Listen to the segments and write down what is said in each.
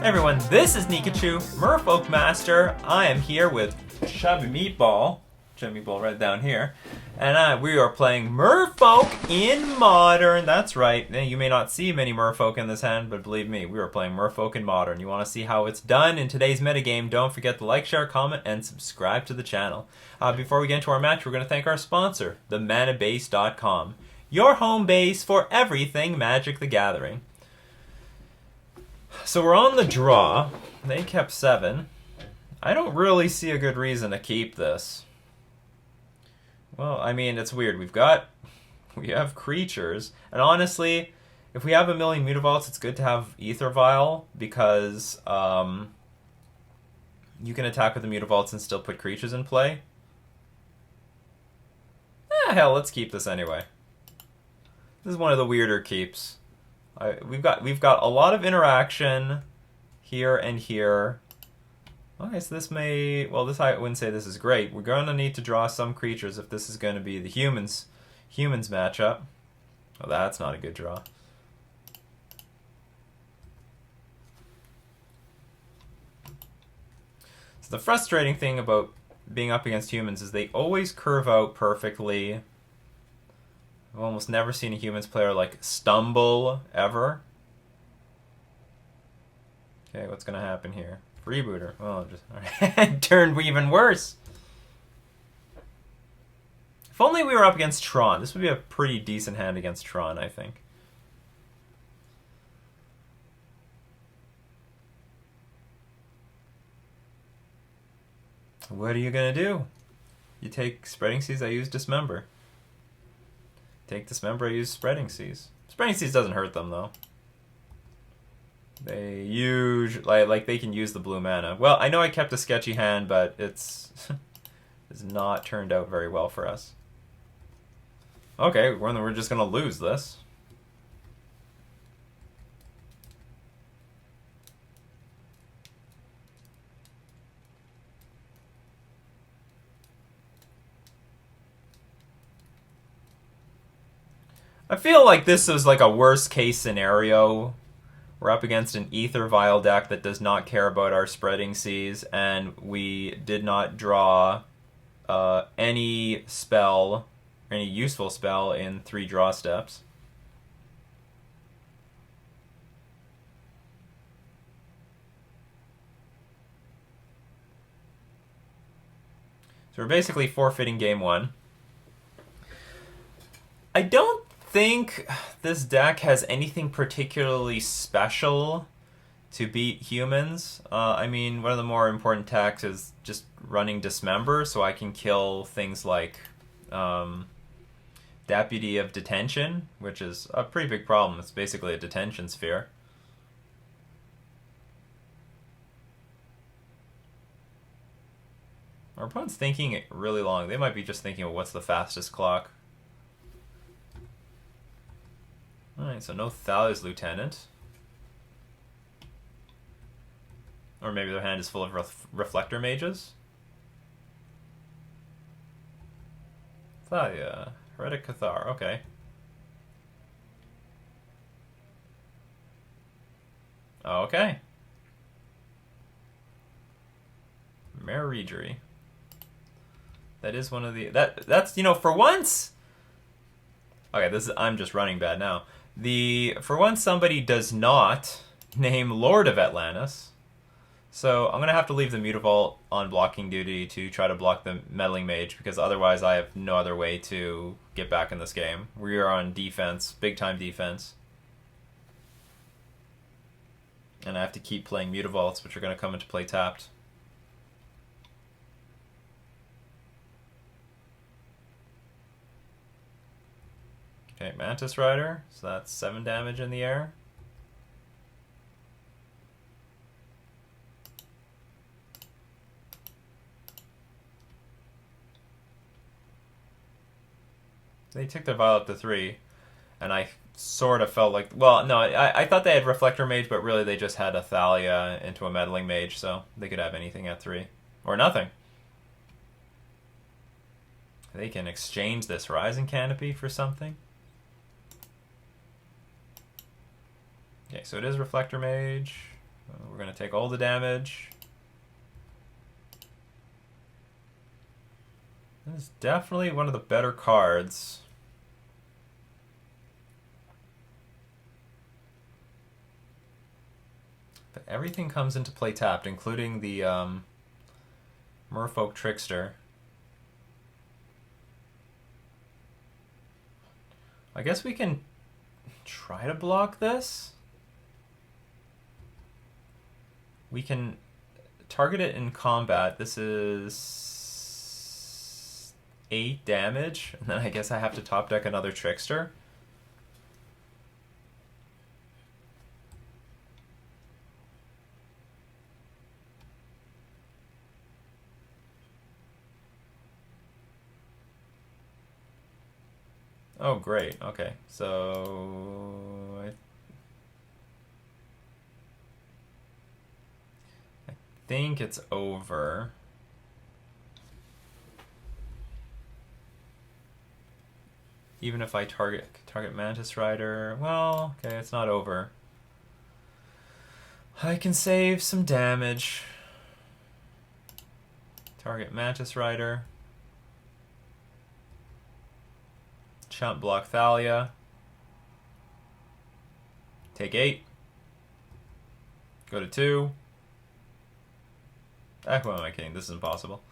Hey everyone, this is Nikachu, Merfolk Master. I am here with Chubby Meatball right down here, and we are playing Merfolk in Modern. That's right, you may not see many Merfolk in this hand, but believe me, we are playing Merfolk in Modern. You want to see how it's done in today's metagame, don't forget to like, share, comment, and subscribe to the channel. Before we get into our match, we're going to thank our sponsor, themanabase.com, your home base for everything Magic the Gathering. So we're on the draw. They kept 7. I don't really see a good reason to keep this. Well, I mean, it's weird. We have creatures, and honestly, if we have a million Mutavaults, it's good to have Ether Vial because you can attack with the Mutavaults and still put creatures in play. Hell, let's keep this anyway. This is one of the weirder keeps. We've got a lot of interaction here and here. Okay, so this may... Well, this I wouldn't say this is great. We're going to need to draw some creatures if this is going to be the humans matchup. Oh, that's not a good draw. So the frustrating thing about being up against humans is they always curve out perfectly. I've almost never seen a humans player like stumble ever. Okay, what's gonna happen here? Freebooter. Oh, just alright. Turned even worse. If only we were up against Tron. This would be a pretty decent hand against Tron, I think. What are you gonna do? You take Spreading Seas, I use Dismember. Take Dismember, I use Spreading Seas. Spreading Seas doesn't hurt them, though. They usually... Like they can use the blue mana. Well, I know I kept a sketchy hand, but it's not turned out very well for us. Okay, we're just gonna lose this. I feel like this is like a worst case scenario. We're up against an Ether Vial deck that does not care about our Spreading Seas, and we did not draw any spell, any useful spell in 3 draw steps. So we're basically forfeiting game 1. I don't think this deck has anything particularly special to beat humans. I mean, one of the more important attacks is just running Dismember, so I can kill things like Deputy of Detention, which is a pretty big problem. It's basically a detention sphere. Our opponent's thinking really long. They might be just thinking, well, what's the fastest clock? Alright, so no Thalia's Lieutenant. Or maybe their hand is full of Reflector Mages. Thalia. Heretic Cathar, okay. Okay. Maridri. That is one of the... That's, you know, for once... Okay, I'm just running bad now. For once, somebody does not name Lord of Atlantis. So I'm going to have to leave the Mutavault on blocking duty to try to block the Meddling Mage, because otherwise I have no other way to get back in this game. We are on defense, big-time defense. And I have to keep playing Mutavaults, which are going to come into play tapped. Okay, Mantis Rider, so that's 7 damage in the air. They took their Vial up to 3, and I sort of felt like... Well, no, I thought they had Reflector Mage, but really they just had a Thalia into a Meddling Mage, so they could have anything at 3. Or nothing. They can exchange this Rising Canopy for something. Okay, so it is Reflector Mage. We're going to take all the damage. This is definitely one of the better cards. But everything comes into play tapped, including the Merfolk Trickster. I guess we can try to block this. We can target it in combat. This is 8 damage, and then I guess I have to top deck another Trickster. Oh, great. Okay, so I think it's over. Even if I target Mantis Rider, well, okay, it's not over. I can save some damage. Target Mantis Rider. Chump block Thalia. Take 8. Go to 2. Who am I kidding? This is impossible.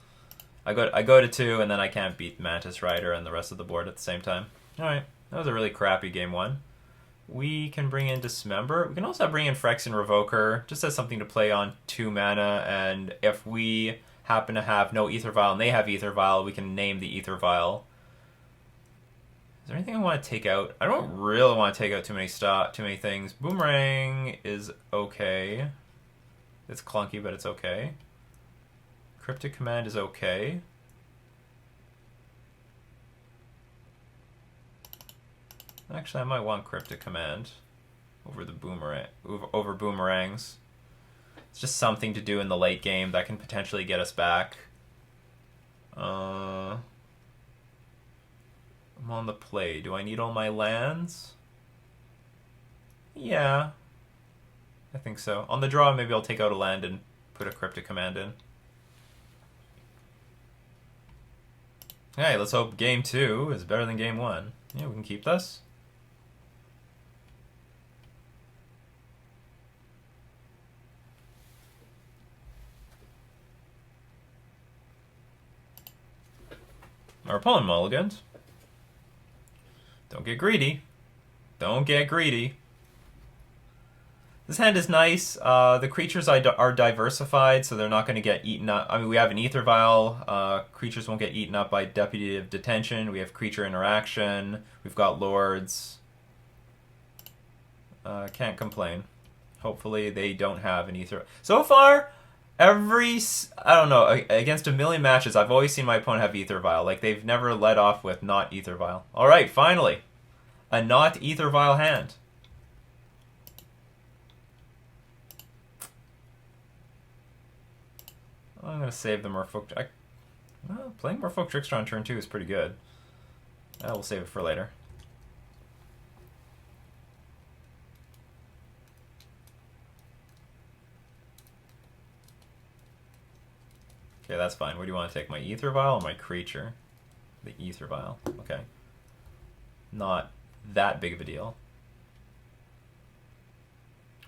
I go to 2, and then I can't beat Mantis Rider and the rest of the board at the same time. Alright, that was a really crappy game 1. We can bring in Dismember. We can also bring in Phyrexian Revoker, just as something to play on 2 mana, and if we happen to have no Aether Vial and they have Aether Vial, we can name the Aether Vial. Is there anything I want to take out? I don't really want to take out too many things. Boomerang is okay. It's clunky, but it's okay. Cryptic Command is okay. Actually, I might want Cryptic Command over the over boomerangs. It's just something to do in the late game that can potentially get us back. I'm on the play. Do I need all my lands? Yeah, I think so. On the draw, maybe I'll take out a land and put a Cryptic Command in. Hey, let's hope game 2 is better than game 1. Yeah, we can keep this. Our opponent mulligans. Don't get greedy. Don't get greedy. This hand is nice. The creatures are diversified, so they're not going to get eaten up. I mean, we have an Aether Vial. Creatures won't get eaten up by Deputy of Detention. We have Creature Interaction. We've got Lords. Can't complain. Hopefully they don't have an Aether. So far, I don't know, against a million matches, I've always seen my opponent have Aether Vial. Like, they've never let off with not Aether Vial. Alright, finally. A not Aether Vial hand. I'm going to save the Merfolk. Well, playing Merfolk Trickster on turn 2 is pretty good. We'll save it for later. Okay, that's fine. Where do you want to take, my Aether Vial or my creature? The Aether Vial. Okay. Not that big of a deal.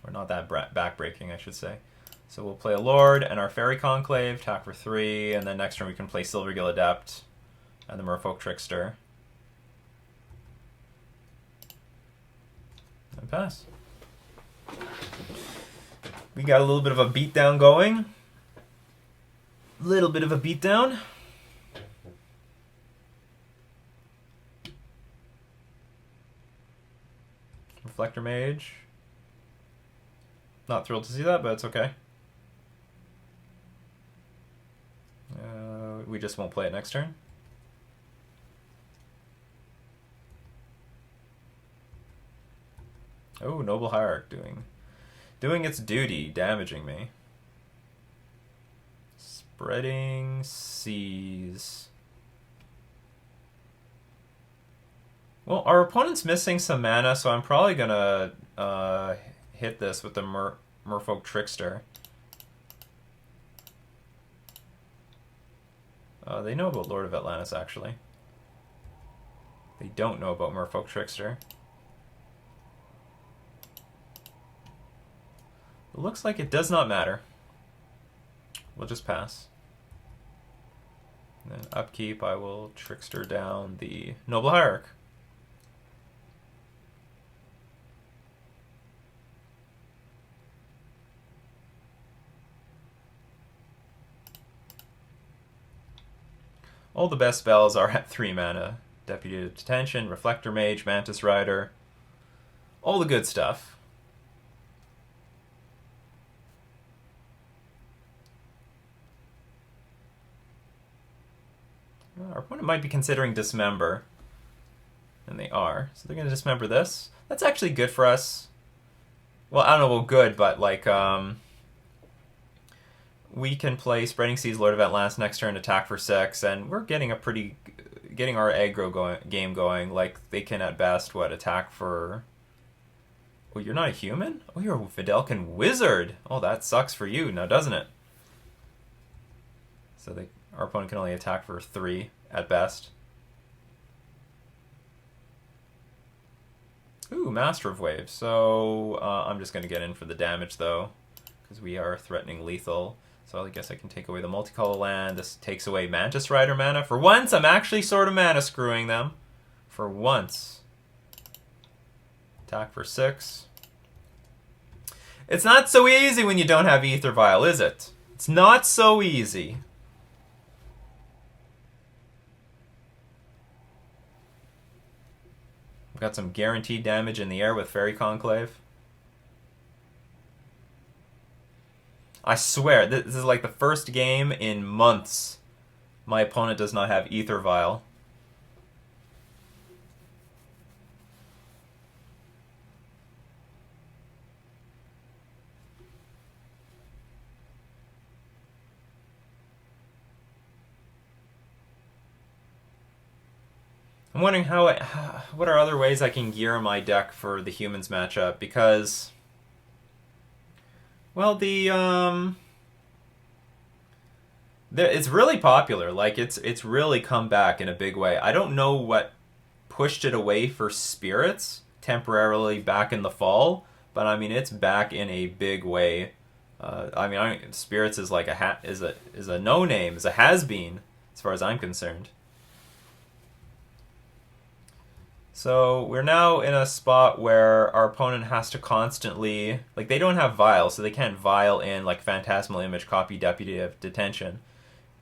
Or not that backbreaking, I should say. So we'll play a Lord and our Fairy Conclave, attack for 3, and then next turn we can play Silvergill Adept and the Merfolk Trickster. And pass. We got a little bit of a beatdown going. Little bit of a beatdown. Reflector Mage. Not thrilled to see that, but it's okay. We just won't play it next turn. Oh, Noble Hierarch doing its duty, damaging me. Spreading Seas. Well, our opponent's missing some mana, so I'm probably gonna hit this with the Merfolk Trickster. They know about Lord of Atlantis, actually. They don't know about Merfolk Trickster. It looks like it does not matter. We'll just pass. And then upkeep, I will Trickster down the Noble Hierarch. All the best spells are at 3 mana. Deputy of Detention, Reflector Mage, Mantis Rider. All the good stuff. Our opponent might be considering Dismember. And they are. So they're going to Dismember this. That's actually good for us. Well, I don't know about good, but like... we can play Spreading Seas, Lord of Atlantis next turn, attack for 6, and we're getting a pretty... getting our aggro game going. Like, they can at best, what, attack for... Oh, you're not a human? Oh, you're a Vidalcan wizard! Oh, that sucks for you, now doesn't it? So our opponent can only attack for 3 at best. Ooh, Master of Waves. So I'm just going to get in for the damage, though, because we are threatening lethal. So I guess I can take away the multicolor land. This takes away Mantis Rider mana. For once, I'm actually sort of mana screwing them. For once. Attack for 6. It's not so easy when you don't have Aether Vial, is it? It's not so easy. We've got some guaranteed damage in the air with Fairy Conclave. I swear, this is like the first game in months my opponent does not have Aether Vial. I'm wondering what are other ways I can gear my deck for the humans matchup, because... Well, it's really popular. Like, it's really come back in a big way. I don't know what pushed it away for Spirits temporarily back in the fall, but I mean it's back in a big way. Spirits is like is a no name, is a has been as far as I'm concerned. So we're now in a spot where our opponent has to constantly... Like, they don't have Vial, so they can't Vial in, like, Phantasmal Image, copy Deputy of Detention.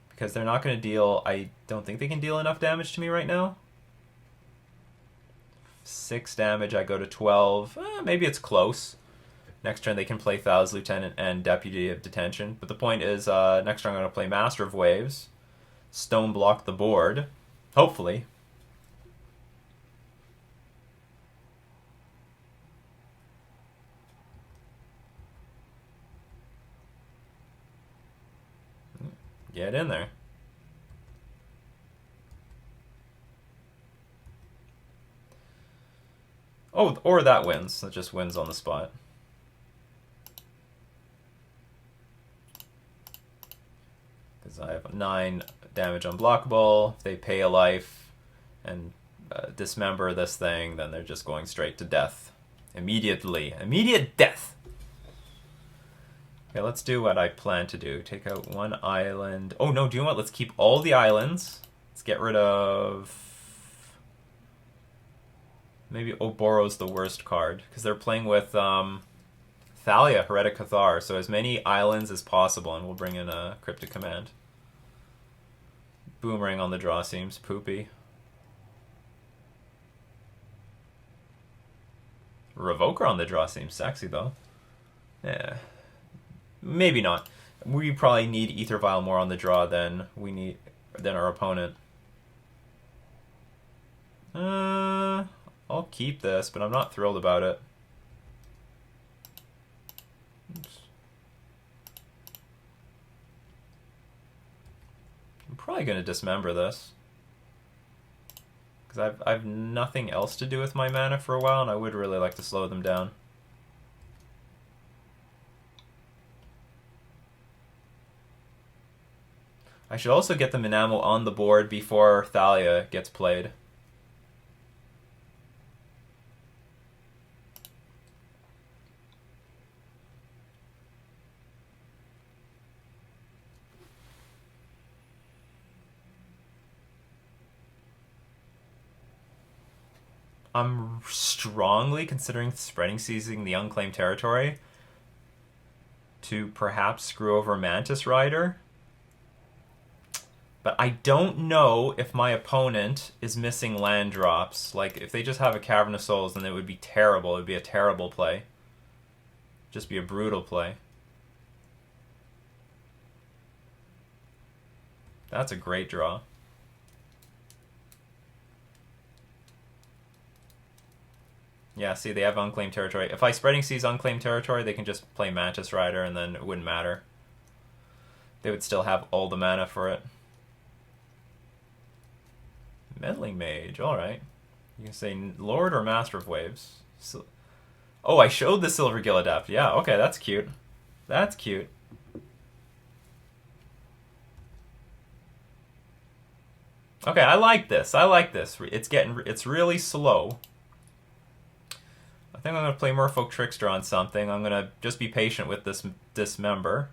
Because they're not going to deal... I don't think they can deal enough damage to me right now. 6 damage, I go to 12. Maybe it's close. Next turn they can play Thals Lieutenant and Deputy of Detention. But the point is, next turn I'm going to play Master of Waves. Stone block the board. Hopefully. Get in there. Oh, or that wins. That just wins on the spot. Because I have 9 damage unblockable. If they pay a life and dismember this thing, then they're just going straight to death. Immediately. Immediate death! Okay, let's do what I plan to do. Take out 1 island. Oh, no, do you know what? Let's keep all the islands. Let's get rid of... Maybe Oboro's the worst card, because they're playing with Thalia, Heretic Cathar, so as many islands as possible, and we'll bring in a Cryptic Command. Boomerang on the draw seems poopy. Revoker on the draw seems sexy, though. Yeah. Maybe not. We probably need Aether Vial more on the draw than our opponent. I'll keep this, but I'm not thrilled about it. Oops. I'm probably going to dismember this. Because I've nothing else to do with my mana for a while, and I would really like to slow them down. I should also get the Minamo on the board before Thalia gets played. I'm strongly considering spreading seizing the unclaimed territory to perhaps screw over Mantis Rider. But I don't know if my opponent is missing land drops. Like, if they just have a Cavern of Souls, then it would be terrible. It would be a terrible play. Just be a brutal play. That's a great draw. Yeah, see, they have unclaimed territory. If I spreading seize unclaimed territory, they can just play Mantis Rider, and then it wouldn't matter. They would still have all the mana for it. Meddling Mage, alright. You can say Lord or Master of Waves. So, oh, I showed the Silvergill Adept. Yeah, okay, that's cute. That's cute. Okay, I like this. I like this. It's really slow. I think I'm going to play Merfolk Trickster on something. I'm going to just be patient with this Dismember.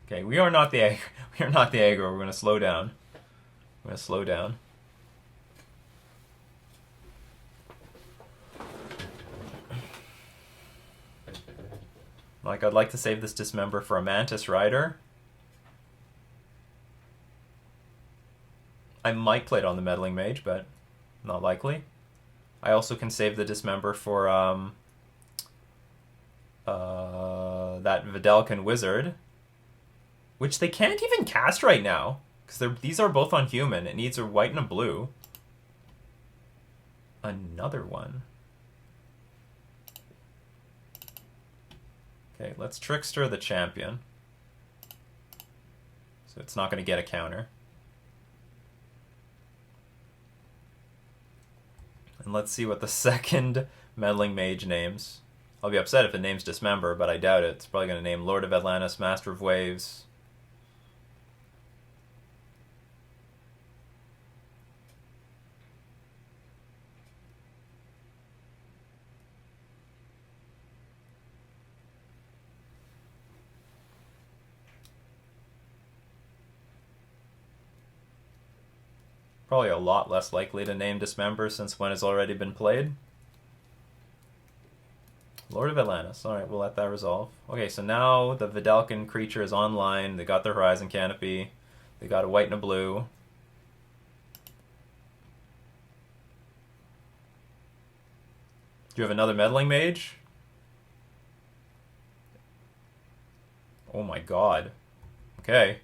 Okay, we are not the aggro. We are not the aggro. We're going to slow down. I'm going to slow down. Like, I'd like to save this Dismember for a Mantis Rider. I might play it on the Meddling Mage, but not likely. I also can save the Dismember for that Vidalcan Wizard, which they can't even cast right now, because these are both on human. It needs a white and a blue. Another one. Okay, let's Trickster the champion. So it's not going to get a counter. And let's see what the second Meddling Mage names. I'll be upset if it names Dismember, but I doubt it. It's probably going to name Lord of Atlantis, Master of Waves. Probably a lot less likely to name Dismember since one has already been played. Lord of Atlantis. Alright, we'll let that resolve. Okay, so now the Vidalcan creature is online. They got their Horizon Canopy. They got a white and a blue. Do you have another Meddling Mage? Oh my god. Okay.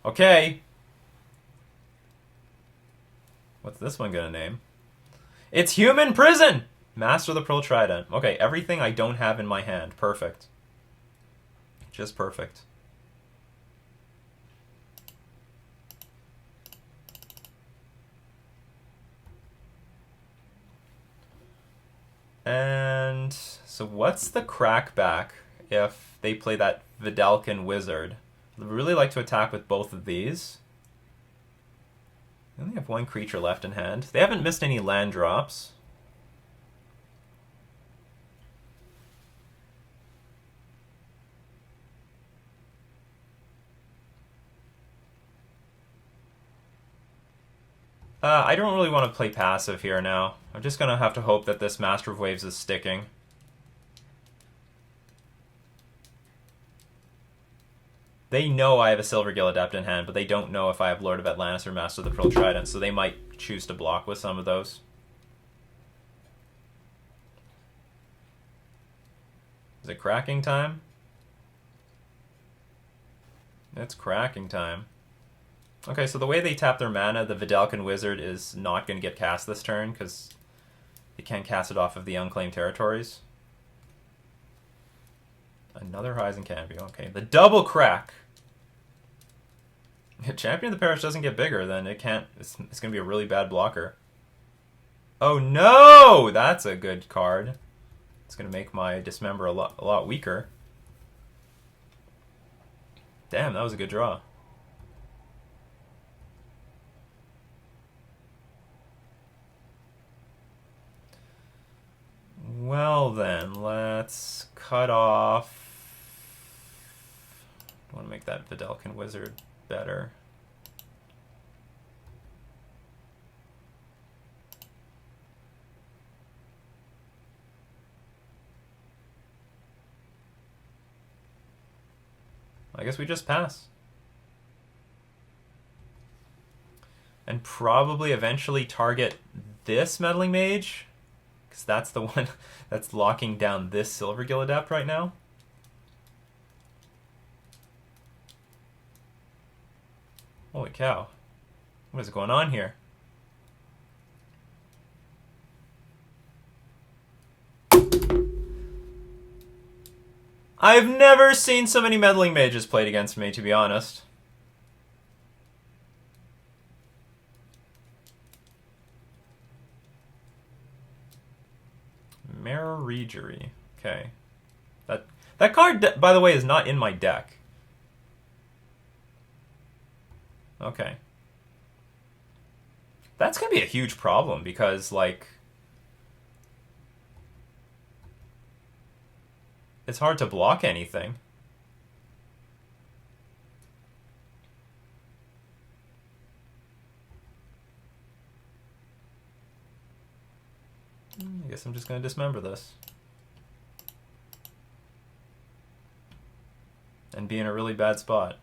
Okay! What's this one gonna name? It's Human Prison! Master of the Pearl Trident. Okay, everything I don't have in my hand. Perfect. Just perfect. And so what's the crackback if they play that Vidalcan Wizard? I'd really like to attack with both of these. They only have one creature left in hand. They haven't missed any land drops. I don't really want to play passive here now. I'm just going to have to hope that this Master of Waves is sticking. They know I have a Silvergill Adept in hand, but they don't know if I have Lord of Atlantis or Master of the Pearl Trident, so they might choose to block with some of those. Is it cracking time? It's cracking time. Okay, so the way they tap their mana, the Vidalcan Wizard is not going to get cast this turn, because they can't cast it off of the unclaimed territories. Another Horizon Canopy. Okay, the double crack. If Champion of the Parish doesn't get bigger, then it can't. It's going to be a really bad blocker. Oh no! That's a good card. It's going to make my Dismember a lot weaker. Damn, that was a good draw. Well then, let's cut off... I want to make that Vidalcan Wizard better. I guess we just pass. And probably eventually target this Meddling Mage, because that's the one that's locking down this Silvergill Adept right now. Holy cow. What is going on here? I've never seen so many Meddling Mages played against me, to be honest. Regery. Okay. That card, by the way, is not in my deck. Okay. That's going to be a huge problem because, like, it's hard to block anything. I guess I'm just going to dismember this. And be in a really bad spot.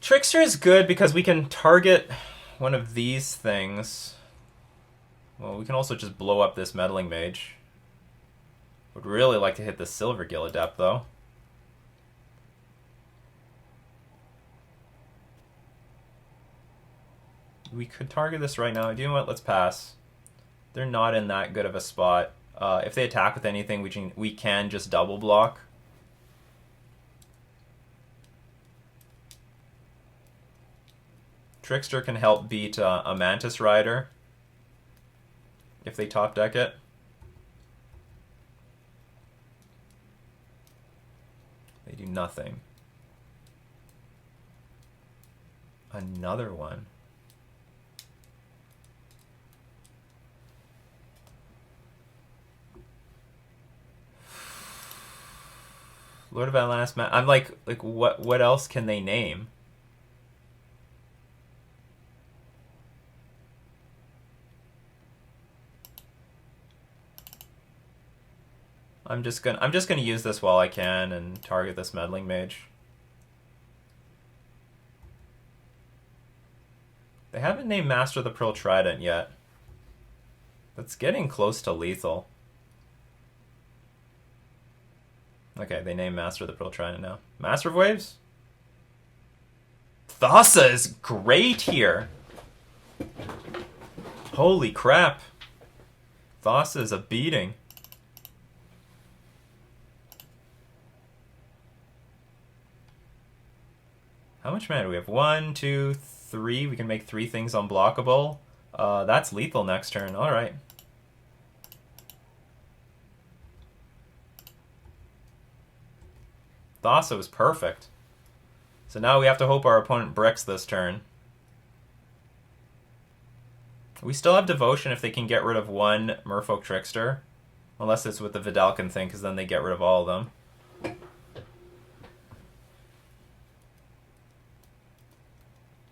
Trickster is good because we can target one of these things. Well, we can also just blow up this Meddling Mage. Would really like to hit the Silvergill Adept, though. We could target this right now. Do you know what? Let's pass. They're not in that good of a spot. If they attack with anything, we can just double block. Trickster can help beat a Mantis Rider if they top deck it. They do nothing. Another one. Lord of Atlantis. I'm like what else can they name? I'm just gonna use this while I can and target this Meddling Mage. They haven't named Master of the Pearl Trident yet. That's getting close to lethal. Okay, they named Master of the Pearl Trident now. Master of Waves? Thassa is great here. Holy crap. Thassa is a beating. How much mana do we have? 1, 2, 3. We can make 3 things unblockable. That's lethal next turn. Alright. Thassa was perfect. So now we have to hope our opponent bricks this turn. We still have Devotion if they can get rid of one Merfolk Trickster. Unless it's with the Vidalcan thing, because then they get rid of all of them.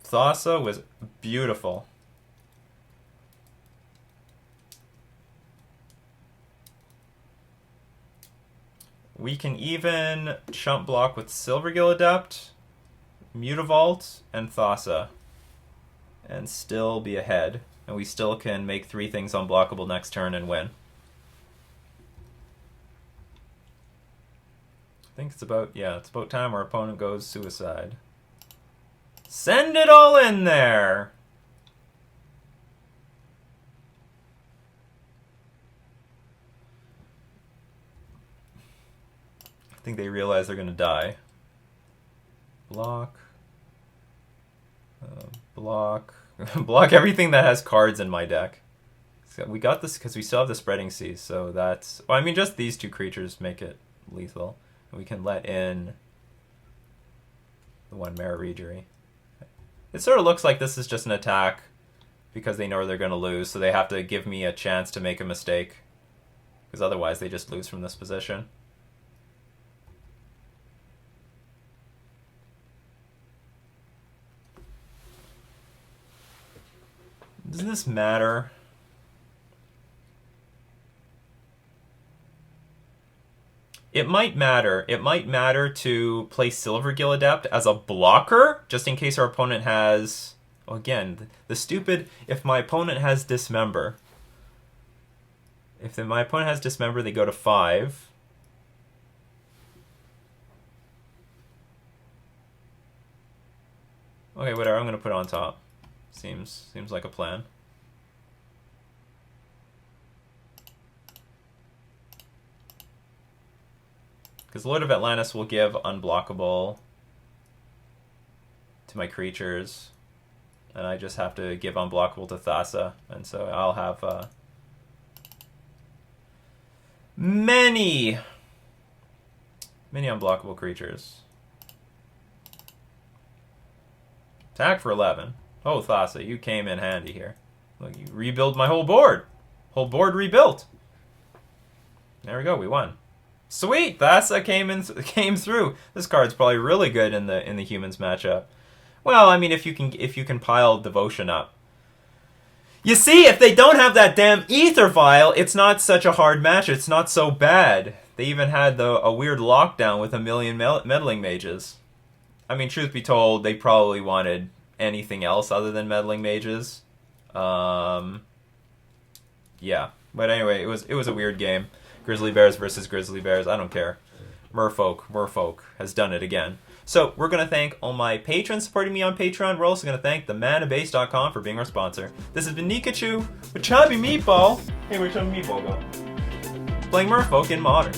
Thassa was beautiful. We can even chump block with Silvergill Adept, Mutavault, and Thassa. And still be ahead. And we still can make 3 things unblockable next turn and win. I think it's about time our opponent goes suicide. Send it all in there! I think they realize they're going to die. Block. Block. Block everything that has cards in my deck. So we got this because we still have the Spreading Seas, so that's... Well, I mean, just these two creatures make it lethal. We can let in the one Mara Regery. It sort of looks like this is just an attack because they know they're going to lose, so they have to give me a chance to make a mistake. Because otherwise they just lose from this position. Does this matter? It might matter. It might matter to play Silvergill Adept as a blocker, just in case our opponent has... Well, again, the stupid... If my opponent has Dismember... If my opponent has Dismember, they go to 5. Okay, whatever. I'm going to put it on top. Seems like a plan. Because Lord of Atlantis will give unblockable to my creatures. And I just have to give unblockable to Thassa. And so I'll have many unblockable creatures. Attack for 11. Oh, Thassa, you came in handy here. Look, you rebuild my whole board. Whole board rebuilt. There we go, we won. Sweet, Thassa came through. This card's probably really good in the humans matchup. Well, I mean, if you can pile Devotion up. You see, if they don't have that damn Ether Vial, it's not such a hard match. It's not so bad. They even had a weird lockdown with a million meddling mages. I mean, truth be told, they probably wanted anything else other than meddling mages. Yeah, but anyway, it was a weird game. Grizzly Bears versus Grizzly Bears. I don't care. Merfolk has done it again. So we're going to thank all my patrons supporting me on Patreon. We're also going to thank themanabase.com for being our sponsor. This has been Nikachu with Chubby Meatball. Hey, where'd Chubby Meatball go? Playing Merfolk in Modern.